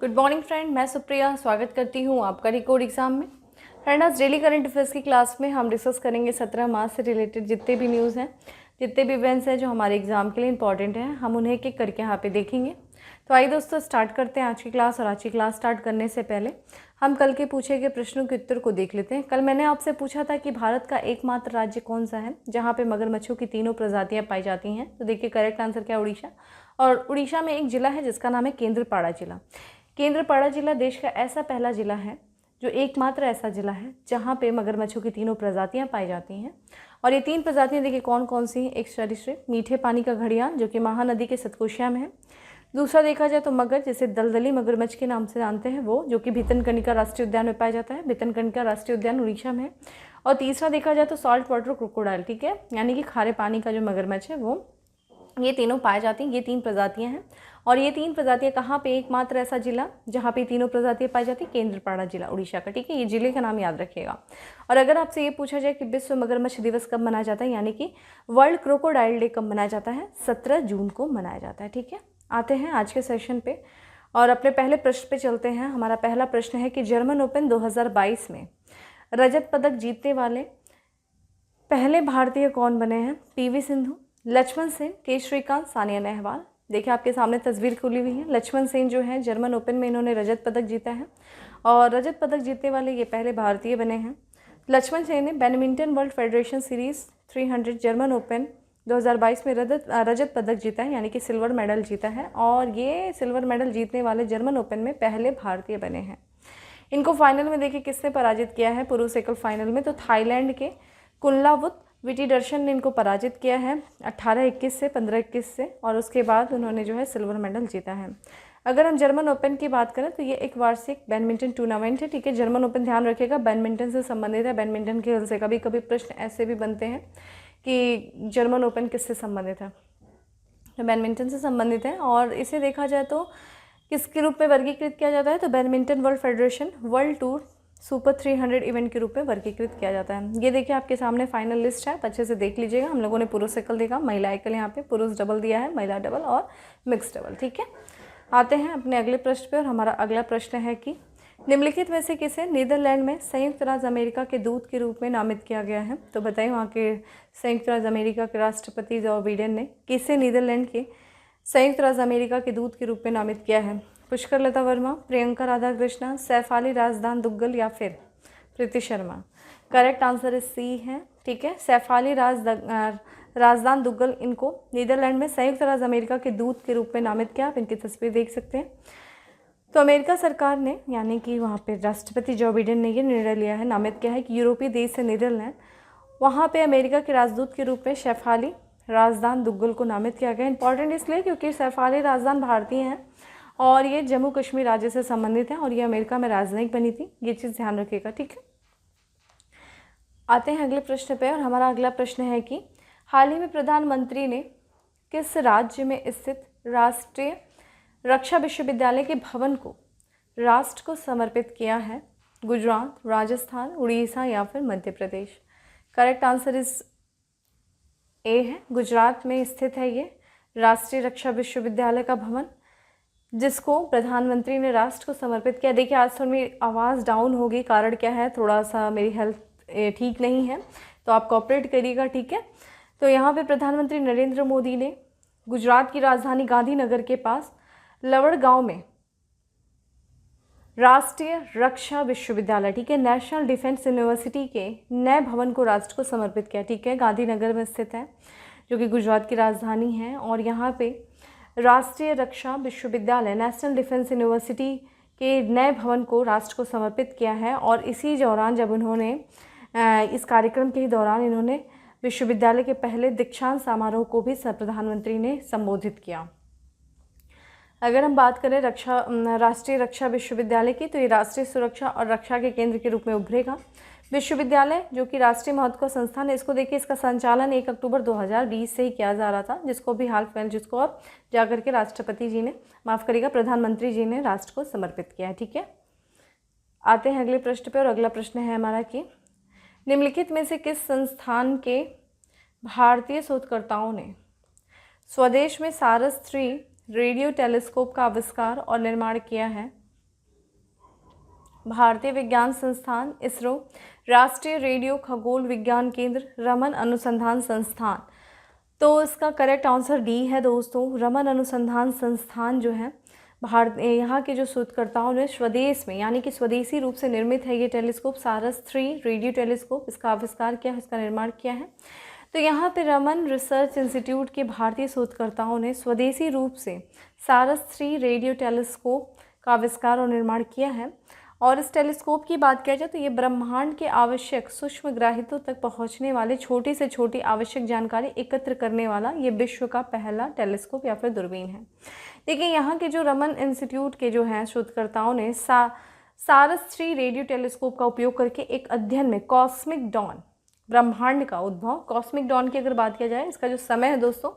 Good morning friend, मैं सुप्रिया स्वागत करती हूँ आपका रिकॉर्ड एग्जाम में। फ्रेंड, आज डेली करंट अफेयर्स की क्लास में हम डिस्कस करेंगे 17 मार्च से रिलेटेड जितने भी न्यूज़ हैं, जितने भी इवेंट्स हैं जो हमारे एग्जाम के लिए इंपॉर्टेंट हैं, हम उन्हें एक एक करके यहाँ पे देखेंगे। तो आइए दोस्तों स्टार्ट करते हैं आज की क्लास। और आज की क्लास स्टार्ट करने से पहले हम कल के पूछे गए प्रश्नों के उत्तर को देख लेते हैं। कल मैंने आपसे पूछा था कि भारत का एकमात्र राज्य कौन सा है जहाँ पे मगरमच्छों की तीनों प्रजातियाँ पाई जाती हैं। तो देखिए करेक्ट आंसर क्या है, उड़ीसा। और उड़ीसा में एक ज़िला है जिसका नाम है केंद्रपाड़ा जिला। केंद्रपाड़ा जिला देश का ऐसा पहला जिला है, जो एकमात्र ऐसा जिला है जहाँ पे मगरमच्छों की तीनों प्रजातियाँ पाई जाती हैं। और ये तीन प्रजातियाँ देखिए कौन कौन सी हैं। एक सरीसृप मीठे पानी का घड़ियाल जो कि महानदी के सतकोशिया में है। दूसरा देखा जाए तो मगर, जिसे दलदली मगरमच्छ के नाम से जानते हैं वो, जो कि भितनकनिका राष्ट्रीय उद्यान में पाया जाता है। भितनकनिका राष्ट्रीय उद्यान उड़ीसा में है। और तीसरा देखा जाए तो सॉल्ट वाटर क्रोकोडाइल, ठीक है, यानी कि खारे पानी का जो मगरमच्छ है वो, ये तीनों पाए जाती हैं। ये तीन प्रजातियां हैं। और ये तीन प्रजातियां कहाँ पे, एकमात्र ऐसा जिला जहाँ पे तीनों प्रजातियां पाई जाती है, केंद्रपाड़ा जिला उड़ीसा का, ठीक है। ये जिले का नाम याद रखिएगा। और अगर आपसे ये पूछा जाए कि विश्व मगरमच्छ दिवस कब मनाया जाता है, यानी कि वर्ल्ड क्रोकोडाइल डे कब मनाया जाता है, 17 जून को मनाया जाता है, ठीक है। आते हैं आज के सेशन पे और अपने पहले प्रश्न पे चलते हैं। हमारा पहला प्रश्न है कि जर्मन ओपन 2022 में रजत पदक जीतने वाले पहले भारतीय कौन बने हैं। पीवी सिंधु, लक्ष्मण सेन, के श्रीकांत, सानिया नेहवाल। देखिए आपके सामने तस्वीर खुली हुई है। लक्ष्मण सेन जो है जर्मन ओपन में इन्होंने रजत पदक जीता है और रजत पदक जीतने वाले ये पहले भारतीय बने हैं। लक्ष्मण सेन ने badminton world federation series 300 German open 2022 में रजत पदक जीता है, यानी कि सिल्वर मेडल जीता है। और ये सिल्वर मेडल जीतने वाले जर्मन ओपन में पहले भारतीय बने हैं। इनको फाइनल में देखिए किसने पराजित किया है पुरुष एकल फाइनल में, तो थाईलैंड के कुनलावुत विटिडर्शन ने इनको पराजित किया है 18-21 से 15-21 से। और उसके बाद उन्होंने जो है सिल्वर मेडल जीता है। अगर हम जर्मन ओपन की बात करें तो ये एक वार्षिक बैडमिंटन टूर्नामेंट है, ठीक है। जर्मन ओपन ध्यान रखिएगा बैडमिंटन से संबंधित है। बैडमिंटन खेल से कभी कभी प्रश्न ऐसे भी बनते हैं कि जर्मन ओपन किससे संबंधित है, तो बैडमिंटन से संबंधित है। और इसे देखा जाए तो किसके रूप में वर्गीकृत किया जाता है, तो badminton world federation world tour super 300 event के रूप में वर्गीकृत किया जाता है। ये देखिए आपके सामने फाइनल लिस्ट है, अच्छे से देख लीजिएगा। हम लोगों ने पुरुष एकल देखा, महिला एकल यहाँ पे पुरुष डबल दिया है, महिला डबल और मिक्स डबल, ठीक है। आते हैं अपने अगले प्रश्न पे और हमारा अगला प्रश्न है कि निम्नलिखित में से किसे नीदरलैंड में संयुक्त राज्य अमेरिका के दूत के रूप में नामित किया गया है। तो बताइए वहाँ के संयुक्त राज्य अमेरिका के राष्ट्रपति जो बिडेन ने किसे नीदरलैंड के संयुक्त राज्य अमेरिका के दूत के रूप में नामित किया है। पुष्कर लता वर्मा, प्रियंका राधाकृष्णा, सैफ अली राजदान दुग्गल या फिर प्रीति शर्मा। करेक्ट आंसर इस सी है, ठीक है। सैफ अली राजदान दुग्गल इनको नीदरलैंड में संयुक्त राज्य अमेरिका के दूत के रूप में नामित किया। आप इनकी तस्वीर देख सकते हैं। तो अमेरिका सरकार ने, यानी कि वहाँ पे राष्ट्रपति जो बिडेन ने ये निर्णय लिया है, नामित किया है कि यूरोपीय देश है नीदरलैंड, वहाँ पे अमेरिका के राजदूत के रूप में सैफ अली राजदान दुग्गल को नामित किया गया। इंपॉर्टेंट इसलिए क्योंकि सैफ अली राजदान भारतीय हैं और ये जम्मू कश्मीर राज्य से संबंधित है और ये अमेरिका में राजनयिक बनी थी। ये चीज़ ध्यान रखिएगा, ठीक है। आते हैं अगले प्रश्न पे और हमारा अगला प्रश्न है कि हाल ही में प्रधानमंत्री ने किस राज्य में स्थित राष्ट्रीय रक्षा विश्वविद्यालय के भवन को राष्ट्र को समर्पित किया है। गुजरात, राजस्थान, उड़ीसा या फिर मध्य प्रदेश। करेक्ट आंसर इस ए है, गुजरात में स्थित है ये राष्ट्रीय रक्षा विश्वविद्यालय का भवन, जिसको प्रधानमंत्री ने राष्ट्र को समर्पित किया। देखिए आज थोड़ी मेरी आवाज़ डाउन होगी, कारण क्या है, थोड़ा सा मेरी हेल्थ ठीक नहीं है, तो आप कोऑपरेट करिएगा, ठीक है। तो यहाँ पे प्रधानमंत्री नरेंद्र मोदी ने गुजरात की राजधानी गांधीनगर के पास लवड़ गांव में राष्ट्रीय रक्षा विश्वविद्यालय, ठीक है, नेशनल डिफेंस यूनिवर्सिटी के नए भवन को राष्ट्र को समर्पित किया, ठीक है। गांधीनगर में स्थित है जो कि गुजरात की राजधानी है। और यहाँ पे राष्ट्रीय रक्षा विश्वविद्यालय नेशनल डिफेंस यूनिवर्सिटी के नए भवन को राष्ट्र को समर्पित किया है। और इसी दौरान जब उन्होंने इस कार्यक्रम के ही दौरान इन्होंने विश्वविद्यालय के पहले दीक्षांत समारोह को भी प्रधानमंत्री ने संबोधित किया। अगर हम बात करें राष्ट्रीय रक्षा विश्वविद्यालय की, तो ये राष्ट्रीय सुरक्षा और रक्षा के केंद्र के रूप में उभरेगा। विश्वविद्यालय जो कि राष्ट्रीय महत्व का संस्थान है, इसको देखिए इसका संचालन 1 अक्टूबर 2020 से ही किया जा रहा था, जिसको अब जाकर के राष्ट्रपति जी ने, माफ़ करिएगा, प्रधानमंत्री जी ने राष्ट्र को समर्पित किया है, ठीक है। आते हैं अगले प्रश्न पे और अगला प्रश्न है हमारा कि निम्नलिखित में से किस संस्थान के भारतीय शोधकर्ताओं ने स्वदेश में सारस 3 रेडियो टेलीस्कोप का आविष्कार और निर्माण किया है। भारतीय विज्ञान संस्थान इसरो, राष्ट्रीय रेडियो खगोल विज्ञान केंद्र, रमन अनुसंधान संस्थान। तो इसका करेक्ट आंसर डी है दोस्तों। रमन अनुसंधान संस्थान जो है भारत, यहाँ के जो शोधकर्ताओं ने स्वदेश में यानी कि स्वदेशी रूप से निर्मित है ये टेलीस्कोप, सारस 3 रेडियो टेलीस्कोप, इसका आविष्कार किया है, इसका निर्माण किया है। तो यहाँ पे रमन रिसर्च इंस्टीट्यूट के भारतीय शोधकर्ताओं ने स्वदेशी रूप से सारस 3 रेडियो टेलीस्कोप का आविष्कार और निर्माण किया है। और इस टेलीस्कोप की बात किया जाए तो ये ब्रह्मांड के आवश्यक सूक्ष्म ग्राहितों तक पहुंचने वाले छोटी से छोटी आवश्यक जानकारी एकत्र करने वाला ये विश्व का पहला टेलीस्कोप या फिर दूरबीन है। देखिए यहाँ के जो रमन इंस्टीट्यूट के जो हैं शोधकर्ताओं ने सारस 3 रेडियो टेलीस्कोप का उपयोग करके एक अध्ययन में कॉस्मिक डॉन, ब्रह्मांड का उद्भव, कॉस्मिक डॉन की अगर बात किया जाए इसका जो समय है दोस्तों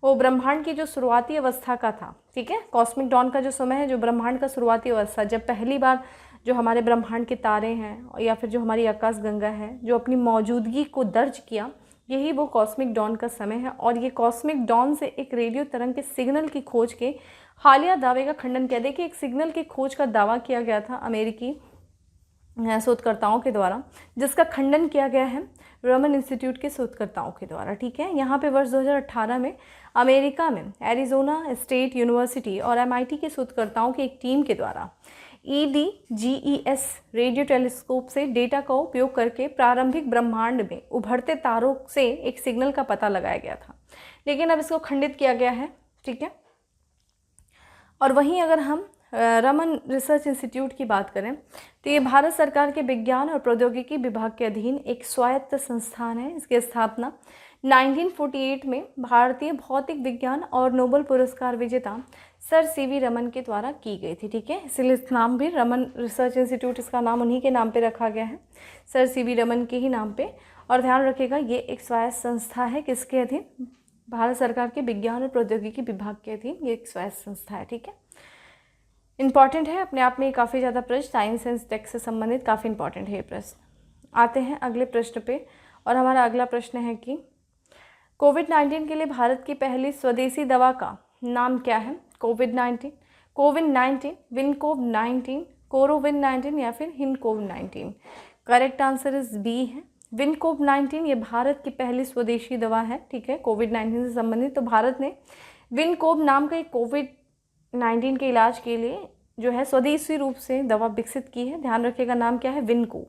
वो ब्रह्मांड की जो शुरुआती अवस्था का था। ठीक है, कॉस्मिक डॉन का जो समय है जो ब्रह्मांड का शुरुआती अवस्था, जब पहली बार जो हमारे ब्रह्मांड के तारे हैं या फिर जो हमारी आकाशगंगा है जो अपनी मौजूदगी को दर्ज किया, यही वो कॉस्मिक डॉन का समय है। और ये कॉस्मिक डॉन से एक रेडियो तरंग के सिग्नल की खोज के हालिया दावे का खंडन किया। देखिए एक सिग्नल की खोज का दावा किया गया था अमेरिकी शोधकर्ताओं के द्वारा, जिसका खंडन किया गया है रमन इंस्टीट्यूट के शोधकर्ताओं के द्वारा। ठीक है, यहाँ पे वर्ष 2018 में अमेरिका में एरिजोना स्टेट यूनिवर्सिटी और MIT के शोधकर्ताओं की एक टीम के द्वारा EDGES रेडियो टेलीस्कोप से डेटा का उपयोग करके प्रारंभिक ब्रह्मांड में उभरते तारों से एक सिग्नल का पता लगाया गया था, लेकिन अब इसको खंडित किया गया है। ठीक है, और वहीं अगर हम रमन रिसर्च इंस्टीट्यूट की बात करें तो ये भारत सरकार के विज्ञान और प्रौद्योगिकी विभाग के अधीन एक स्वायत्त संस्थान है। इसकी स्थापना 1948 में भारतीय भौतिक विज्ञान और नोबेल पुरस्कार विजेता सर CV रमन के द्वारा की गई थी। ठीक है, इसलिए इस नाम भी रमन रिसर्च इंस्टीट्यूट, इसका नाम उन्हीं के नाम पे रखा गया है, सर CV रमन के ही नाम पे। और ध्यान रखिएगा ये एक स्वायत्त संस्था है, किसके अधीन? भारत सरकार के विज्ञान और प्रौद्योगिकी विभाग के अधीन ये एक स्वायत्त संस्था है। ठीक है, इंपॉर्टेंट है अपने आप में, काफ़ी ज़्यादा प्रश्न साइंस एंड टेक से संबंधित काफ़ी इंपॉर्टेंट है ये प्रश्न। आते हैं अगले प्रश्न पे, और हमारा अगला प्रश्न है कि कोविड-19 के लिए भारत की पहली स्वदेशी दवा का नाम क्या है? कोविड-19, कोविन-19, विनकोव-19, कोरोविन-19 या फिर हिनकोव-19। करेक्ट आंसर इज बी है, विनकोव-19। ये भारत की पहली स्वदेशी दवा है। ठीक है, कोविड-19 से संबंधित। तो भारत ने विनकोव नाम का एक कोविड-19 के इलाज के लिए जो है स्वदेशी रूप से दवा विकसित की है। ध्यान रखिएगा नाम क्या है? विनकोव।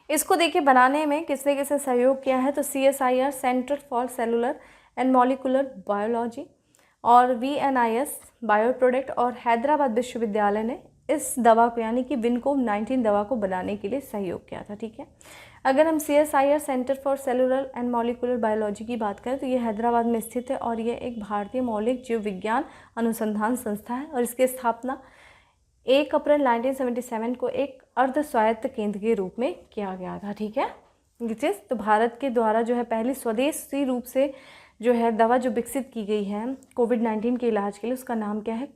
इसको देखिए बनाने में किसने किसने सहयोग किया है? तो CSIR centre for cellular and molecular biology और VNIS बायो प्रोडक्ट और हैदराबाद विश्वविद्यालय ने इस दवा को यानी कि विनकोव-19 दवा को बनाने के लिए सहयोग किया था। ठीक है, अगर हम CSIR centre for cellular and molecular biology की बात करें तो ये हैदराबाद में स्थित है और ये एक भारतीय मौलिक जीव विज्ञान अनुसंधान संस्था है और इसकी स्थापना 1 अप्रैल 1977 को एक अर्ध स्वायत्त केंद्र के रूप में किया गया था। ठीक है, चीज़ तो भारत के द्वारा जो है पहली स्वदेशी रूप से जो है दवा जो विकसित की गई है कोविड-19 के इलाज के लिए, उसका नाम क्या है?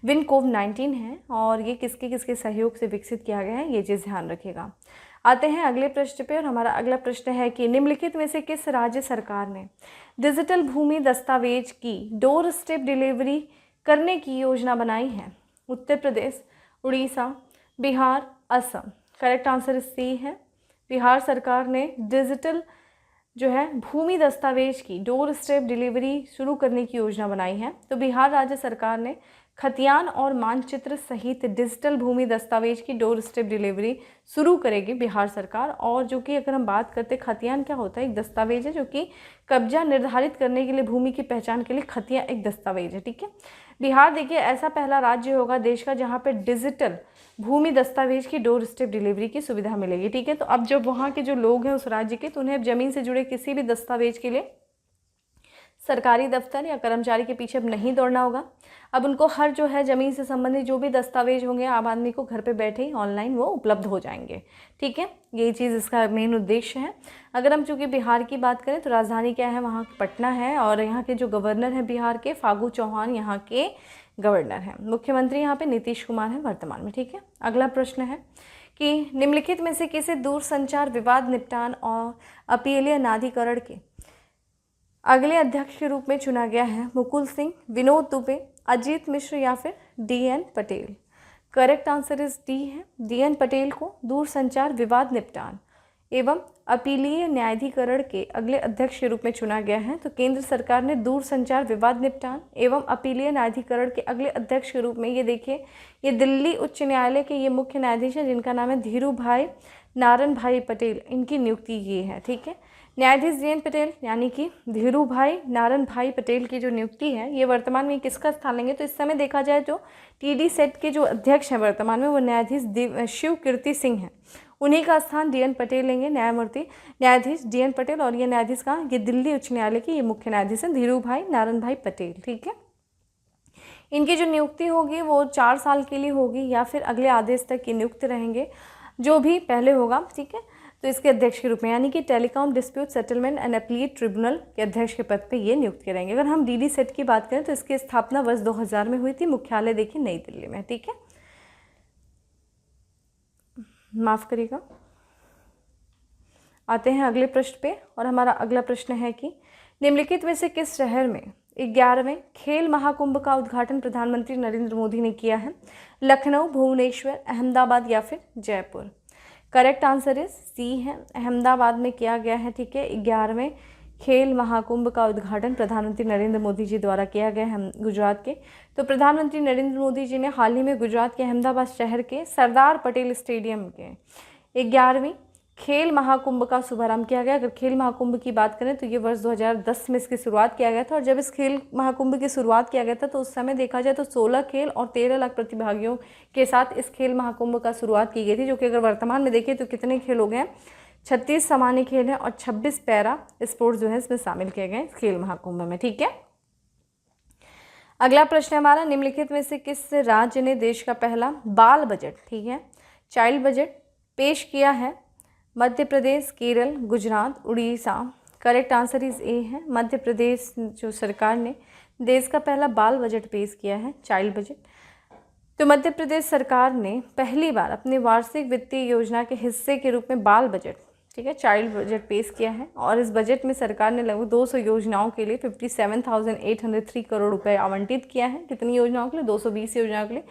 विनकोव-19 है। और ये किसके किसके सहयोग से विकसित किया गया है, ये चीज़ ध्यान रखिएगा। आते हैं अगले प्रश्न पे, और हमारा अगला प्रश्न है कि निम्नलिखित में से किस राज्य सरकार ने डिजिटल भूमि दस्तावेज की डोर स्टेप डिलीवरी करने की योजना बनाई है? Uttar Pradesh, Odisha, Bihar, Assam. Correct answer C है, बिहार सरकार ने डिजिटल जो है भूमि दस्तावेज की डोर स्टेप डिलीवरी शुरू करने की योजना बनाई है। तो बिहार राज्य सरकार ने खतियान और मानचित्र सहित डिजिटल भूमि दस्तावेज की डोर स्टेप डिलीवरी शुरू करेगी बिहार सरकार। और जो कि अगर हम बात करते हैं खतियान क्या होता है? एक दस्तावेज है जो कि कब्जा निर्धारित करने के लिए भूमि की पहचान के लिए खतियान एक दस्तावेज है। ठीक है, बिहार देखिए ऐसा पहला राज्य होगा देश का जहाँ पे डिजिटल भूमि दस्तावेज की डोर स्टेप डिलीवरी की सुविधा मिलेगी। ठीक है, तो अब जब वहाँ के जो लोग हैं उस राज्य के, तो उन्हें अब ज़मीन से जुड़े किसी भी दस्तावेज के लिए सरकारी दफ्तर या कर्मचारी के पीछे अब नहीं दौड़ना होगा। अब उनको हर जो है ज़मीन से संबंधित जो भी दस्तावेज होंगे आम आदमी को घर पे बैठे ही ऑनलाइन वो उपलब्ध हो जाएंगे। ठीक है, यही चीज़ इसका मेन उद्देश्य है। अगर हम चूँकि बिहार की बात करें तो राजधानी क्या है? वहाँ पटना है और यहाँ के जो गवर्नर हैं बिहार के, फागू चौहान यहाँ के गवर्नर हैं। मुख्यमंत्री यहाँ पे नीतीश कुमार हैं वर्तमान में। ठीक है, अगला प्रश्न है कि निम्नलिखित में से किसे दूरसंचार विवाद निपटान और अपीलीय न्यायाधिकरण के अगले अध्यक्ष के रूप में चुना गया है? मुकुल सिंह, विनोद दुबे, अजीत मिश्र या फिर DN Patel. Correct answer is D है, DN पटेल को दूरसंचार विवाद निपटान एवं अपीलीय न्यायाधिकरण के अगले अध्यक्ष के रूप में चुना गया है। तो केंद्र सरकार ने दूरसंचार विवाद निपटान एवं अपीलीय न्यायाधिकरण के अगले अध्यक्ष के रूप में, ये देखिए, ये दिल्ली उच्च न्यायालय के ये मुख्य न्यायाधीश हैं जिनका नाम है धीरूभाई नारायण भाई पटेल, इनकी नियुक्ति की है। ठीक है, न्यायाधीश DN पटेल यानी कि धीरूभाई नारायण भाई पटेल की जो नियुक्ति है, ये वर्तमान में किसका स्थान लेंगे? तो इस समय देखा जाए तो TD सेट के जो अध्यक्ष हैं वर्तमान में, वो न्यायाधीश शिव कीर्ति सिंह हैं, उन्हीं का स्थान DN पटेल लेंगे, न्यायाधीश DN पटेल। और ये न्यायाधीश कहाँ? ये दिल्ली उच्च न्यायालय के ये मुख्य न्यायाधीश हैं धीरूभाई नारायण भाई पटेल। ठीक है, इनकी जो नियुक्ति होगी वो 4 साल के लिए होगी या फिर अगले आदेश तक ये नियुक्त रहेंगे, जो भी पहले होगा। ठीक है, तो इसके अध्यक्ष के रूप में, यानी कि telecom dispute settlement and appellate tribunal के अध्यक्ष के पद पे ये नियुक्त करेंगे। अगर हम DD सेट की बात करें तो इसकी स्थापना वर्ष 2000 में हुई थी, मुख्यालय देखिए नई दिल्ली में। ठीक है, माफ करिएगा। आते हैं अगले प्रश्न पे, और हमारा अगला प्रश्न है कि निम्नलिखित में से किस शहर में 11वें खेल महाकुंभ का उद्घाटन प्रधानमंत्री नरेंद्र मोदी ने किया है? लखनऊ, भुवनेश्वर, अहमदाबाद या फिर Jaipur? Correct answer is C है, अहमदाबाद में किया गया है। ठीक है, 11वें खेल महाकुंभ का उद्घाटन प्रधानमंत्री नरेंद्र मोदी जी द्वारा किया गया है गुजरात के। तो प्रधानमंत्री नरेंद्र मोदी जी ने हाल ही में गुजरात के अहमदाबाद शहर के सरदार पटेल स्टेडियम के 11वीं खेल महाकुंभ का शुभारंभ किया गया। अगर खेल महाकुंभ की बात करें तो ये वर्ष 2010 में इसकी शुरुआत किया गया था, और जब इस खेल महाकुंभ की शुरुआत किया गया था तो उस समय देखा जाए तो 16 खेल और 13 लाख प्रतिभागियों के साथ इस खेल महाकुंभ का शुरुआत की गई थी, जो कि अगर वर्तमान में देखें तो कितने खेल हो गए हैं? 36 सामान्य खेल हैं और 26 पैरा स्पोर्ट्स जो है इसमें शामिल किए गए इस खेल महाकुंभ में। ठीक है, अगला प्रश्न हमारा, निम्नलिखित में से किस राज्य ने देश का पहला बाल बजट, ठीक है, चाइल्ड बजट पेश किया है? Madhya Pradesh, Kerala, Gujarat, Odisha? Correct answer is A है, मध्य प्रदेश जो सरकार ने देश का पहला बाल बजट पेश किया है, चाइल्ड बजट। तो मध्य प्रदेश सरकार ने पहली बार अपनी वार्षिक वित्तीय योजना के हिस्से के रूप में बाल बजट, ठीक है, चाइल्ड बजट पेश किया है, और इस बजट में सरकार ने लगभग 200 योजनाओं के लिए 57,803 करोड़ रुपए आवंटित किया है। कितनी योजनाओं के लिए? 220 योजनाओं के लिए।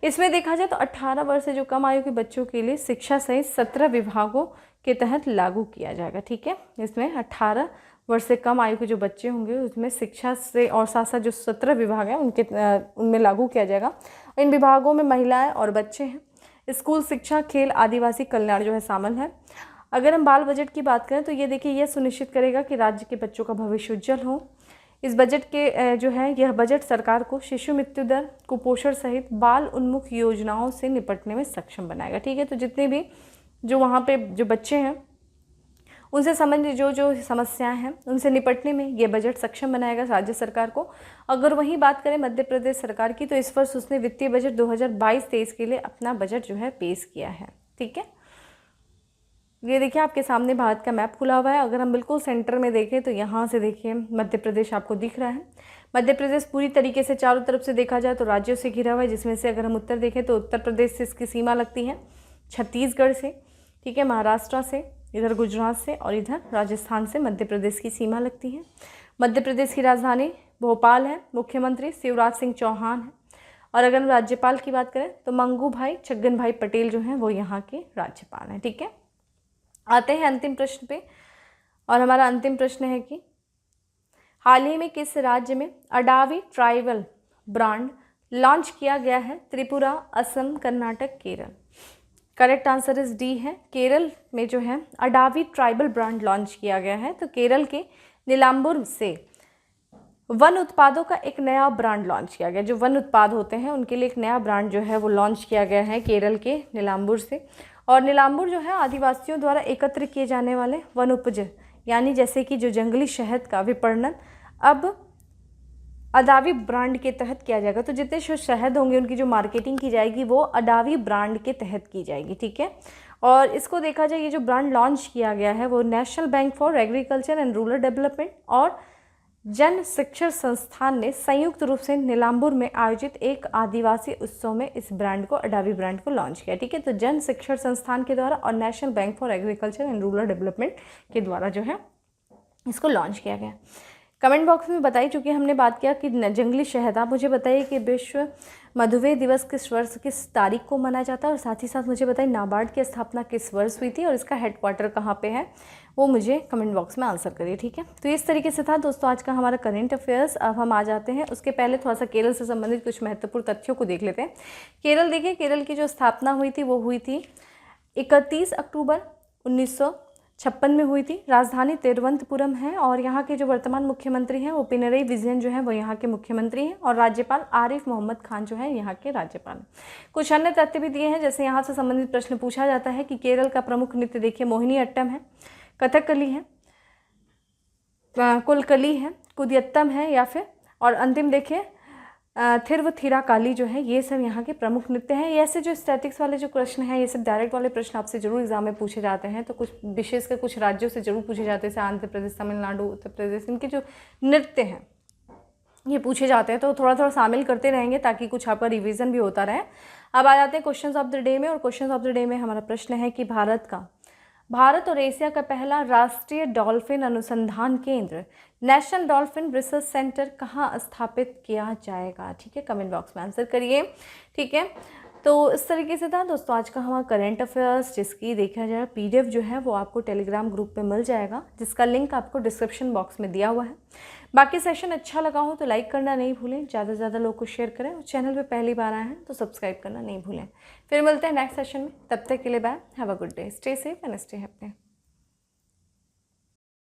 इसमें देखा जाए तो 18 वर्ष से जो कम आयु के बच्चों के लिए शिक्षा सहित 17 विभागों के तहत लागू किया जाएगा। ठीक है, इसमें 18 वर्ष से कम आयु के जो बच्चे होंगे उसमें शिक्षा से और साथ साथ जो 17 विभाग हैं उनमें लागू किया जाएगा। इन विभागों में महिलाएं और बच्चे हैं, स्कूल शिक्षा, खेल, आदिवासी कल्याण जो है शामिल है। अगर हम बाल बजट की बात करें तो ये देखिए, यह सुनिश्चित करेगा कि राज्य के बच्चों का भविष्य उज्जवल हो। इस बजट के जो है यह बजट सरकार को शिशु मृत्यु दर, कुपोषण सहित बाल उन्मुख योजनाओं से निपटने में सक्षम बनाएगा। ठीक है, तो जितने भी जो वहाँ पे जो बच्चे हैं उनसे संबंधित जो समस्याएं हैं उनसे निपटने में ये बजट सक्षम बनाएगा राज्य सरकार को। अगर वहीं बात करें मध्य प्रदेश सरकार की, तो इस वर्ष उसने वित्तीय बजट 2022-23 के लिए अपना बजट जो है पेश किया है। ठीक है, ये देखिए आपके सामने भारत का मैप खुला हुआ है। अगर हम बिल्कुल सेंटर में देखें तो यहाँ से देखिए मध्य प्रदेश आपको दिख रहा है। मध्य प्रदेश पूरी तरीके से चारों तरफ से देखा जाए तो राज्यों से घिरा हुआ है, जिसमें से अगर हम उत्तर देखें तो उत्तर प्रदेश से इसकी सीमा लगती है, छत्तीसगढ़ से, ठीक है, महाराष्ट्र से, इधर गुजरात से, और इधर राजस्थान से मध्य प्रदेश की सीमा लगती है। मध्य प्रदेश की राजधानी भोपाल है, मुख्यमंत्री शिवराज सिंह चौहान है, और अगर हम राज्यपाल की बात करें तो मंगू भाई छगन भाई पटेल जो हैं वो यहाँ के राज्यपाल हैं। ठीक है, आते हैं अंतिम प्रश्न पे, और हमारा अंतिम प्रश्न है कि हाल ही में किस राज्य में अडावी ट्राइबल ब्रांड लॉन्च किया गया है? Tripura, Assam, Karnataka, Kerala? Correct answer is D है, केरल में जो है अडावी ट्राइबल ब्रांड लॉन्च किया गया है। तो केरल के नीलांबुर से वन उत्पादों का एक नया ब्रांड लॉन्च किया गया। जो वन उत्पाद होते हैं उनके लिए एक नया ब्रांड जो है वो लॉन्च किया गया है केरल के नीलांबुर से। और नीलांबुर जो है आदिवासियों द्वारा एकत्र किए जाने वाले वन उपज, यानी जैसे कि जो जंगली शहद का विपणन अब अडावी ब्रांड के तहत किया जाएगा। तो जितने शहद होंगे उनकी जो मार्केटिंग की जाएगी वो अडावी ब्रांड के तहत की जाएगी। ठीक है, और इसको देखा जाए ये जो ब्रांड लॉन्च किया गया है वो national bank for agriculture and rural development और जन शिक्षण संस्थान ने संयुक्त रूप से नीलांबुर में आयोजित एक आदिवासी उत्सव में इस ब्रांड को, अडावी ब्रांड को लॉन्च किया। ठीक है, तो जन शिक्षण संस्थान के द्वारा और national bank for agriculture and rural development के द्वारा जो है इसको लॉन्च किया गया। कमेंट बॉक्स में बताइए, चूँकि हमने बात किया कि जंगली शहद, आप मुझे बताइए कि विश्व मधुमेह दिवस किस वर्ष किस तारीख को मनाया जाता है, और साथ ही साथ मुझे बताइए नाबार्ड की स्थापना किस वर्ष हुई थी और इसका हेडक्वार्टर कहाँ पे है, वो मुझे कमेंट बॉक्स में आंसर करिए, ठीक है। तो इस तरीके से था दोस्तों आज का हमारा करेंट अफेयर्स। अब हम आ जाते हैं, उसके पहले थोड़ा सा केरल से संबंधित कुछ महत्वपूर्ण तथ्यों को देख लेते हैं। केरल देखिए, केरल की जो स्थापना हुई थी वो हुई थी 31 अक्टूबर 1956 में हुई थी। राजधानी तिरुवनंतपुरम है और यहाँ के जो वर्तमान मुख्यमंत्री हैं वो पिनरई विजयन जो है वो यहाँ के मुख्यमंत्री हैं, और राज्यपाल आरिफ मोहम्मद खान जो है यहाँ के राज्यपाल। कुछ अन्य तथ्य भी दिए हैं, जैसे यहाँ से संबंधित प्रश्न पूछा जाता है कि केरल का प्रमुख नृत्य देखिए मोहिनी अट्टम है, कथकली है, कोलकली है, कुदियत्तम है, या फिर और अंतिम देखिए थिरुवथिराकाली जो है, ये सब यहाँ के प्रमुख नृत्य हैं। ये ऐसे जो स्टैटिक्स वाले जो प्रश्न हैं, ये सब डायरेक्ट वाले प्रश्न आपसे जरूर एग्जाम में पूछे जाते हैं, तो कुछ विशेषकर कुछ राज्यों से जरूर पूछे जाते हैं, जैसे आंध्र प्रदेश, तमिलनाडु, उत्तर प्रदेश, इनके जो नृत्य हैं ये पूछे जाते हैं, तो थोड़ा थोड़ा शामिल करते रहेंगे ताकि कुछ आपका रिवीजन भी होता रहे। अब आ जाते हैं क्वेश्चन ऑफ द डे में, और क्वेश्चन ऑफ द डे में हमारा प्रश्न है कि भारत और एशिया का पहला राष्ट्रीय डॉल्फिन अनुसंधान केंद्र नेशनल डॉल्फिन रिसर्च सेंटर कहाँ स्थापित किया जाएगा, ठीक है। कमेंट बॉक्स में आंसर करिए, ठीक है। तो इस तरीके से था दोस्तों आज का हमारा करंट अफेयर्स, जिसकी देखा जाए PDF जो है वो आपको टेलीग्राम ग्रुप पे मिल जाएगा, जिसका लिंक आपको डिस्क्रिप्शन बॉक्स में दिया हुआ है। बाकी सेशन अच्छा लगा हो तो लाइक करना नहीं भूलें, ज़्यादा से ज़्यादा लोग को शेयर करें, और चैनल पे पहली बार आए हैं तो सब्सक्राइब करना नहीं भूलें। फिर मिलते हैं नेक्स्ट सेशन में, तब तक के लिए bye, have a good day, stay safe and stay happy.